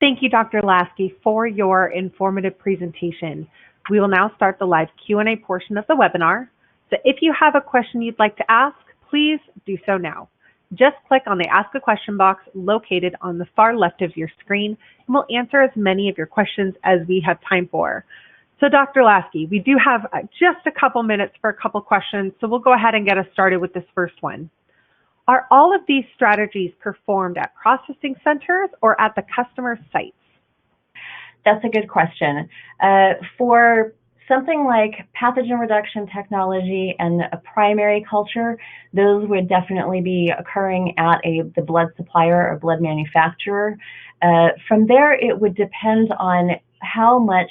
Thank you, Dr. Lasky, for your informative presentation. We will now start the live Q&A portion of the webinar. So if you have a question you'd like to ask, please do so now. Just click on the Ask a Question box located on the far left of your screen, and we'll answer as many of your questions as we have time for. So Dr. Lasky, we do have just a couple minutes for a couple questions, so we'll go ahead and get us started with this first one. Are all of these strategies performed at processing centers or at the customer sites? That's a good question. For something like pathogen reduction technology and a primary culture, those would definitely be occurring at the blood supplier or blood manufacturer. From there, it would depend on how much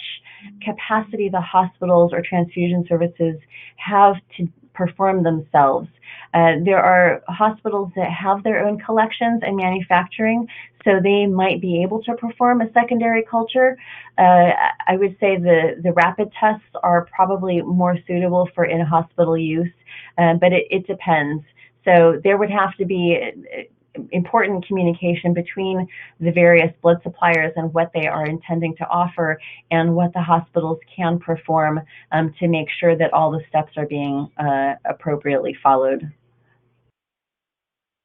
capacity the hospitals or transfusion services have to perform themselves. There are hospitals that have their own collections and manufacturing, so they might be able to perform a secondary culture. I would say the rapid tests are probably more suitable for in-hospital use, but it depends. So there would have to be important communication between the various blood suppliers and what they are intending to offer and what the hospitals can perform to make sure that all the steps are being appropriately followed.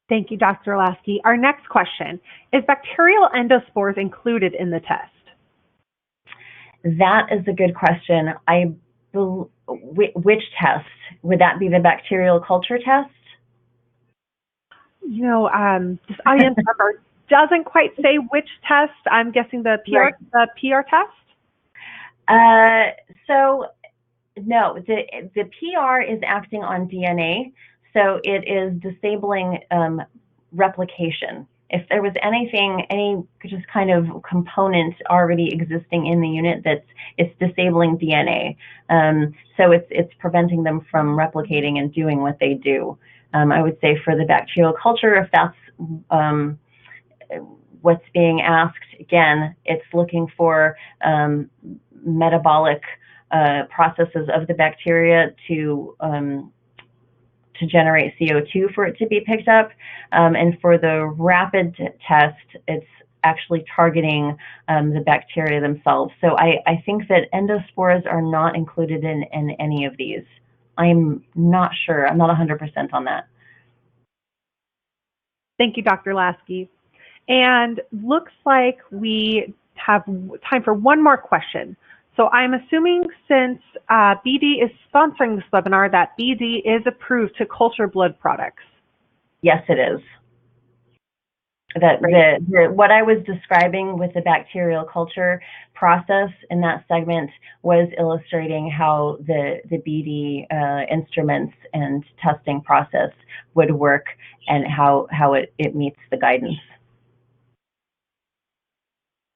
Thank you, Dr. Lasky. Our next question, is bacterial endospores included in the test? That is a good question. Which test? Would that be the bacterial culture test? You know, this audience member doesn't quite say which test. I'm guessing the PR, right. The PR test? So, no, the PR is acting on DNA, so it is disabling replication. If there was any just kind of component already existing in the unit it's disabling DNA, so it's preventing them from replicating and doing what they do. I would say for the bacterial culture, if that's what's being asked, again, it's looking for metabolic processes of the bacteria to generate CO2 for it to be picked up. And for the rapid test, it's actually targeting the bacteria themselves. So I think that endospores are not included in any of these. I'm not sure. I'm not 100% on that. Thank you, Dr. Lasky. And looks like we have time for one more question. So I'm assuming since BD is sponsoring this webinar that BD is approved to culture blood products. Yes, it is. What I was describing with the bacterial culture process in that segment was illustrating how the BD instruments and testing process would work and how it meets the guidance.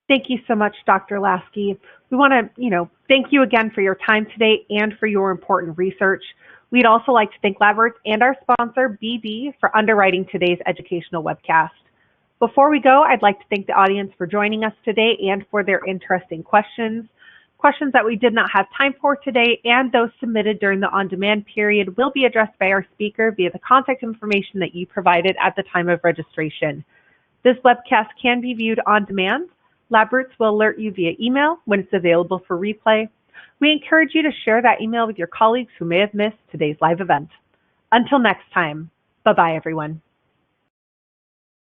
Thank you so much, Dr. Lasky. We want to, thank you again for your time today and for your important research. We'd also like to thank LabRoots and our sponsor, BD, for underwriting today's educational webcast. Before we go, I'd like to thank the audience for joining us today and for their interesting questions. Questions that we did not have time for today and those submitted during the on-demand period will be addressed by our speaker via the contact information that you provided at the time of registration. This webcast can be viewed on demand. LabRoots will alert you via email when it's available for replay. We encourage you to share that email with your colleagues who may have missed today's live event. Until next time, bye-bye, everyone.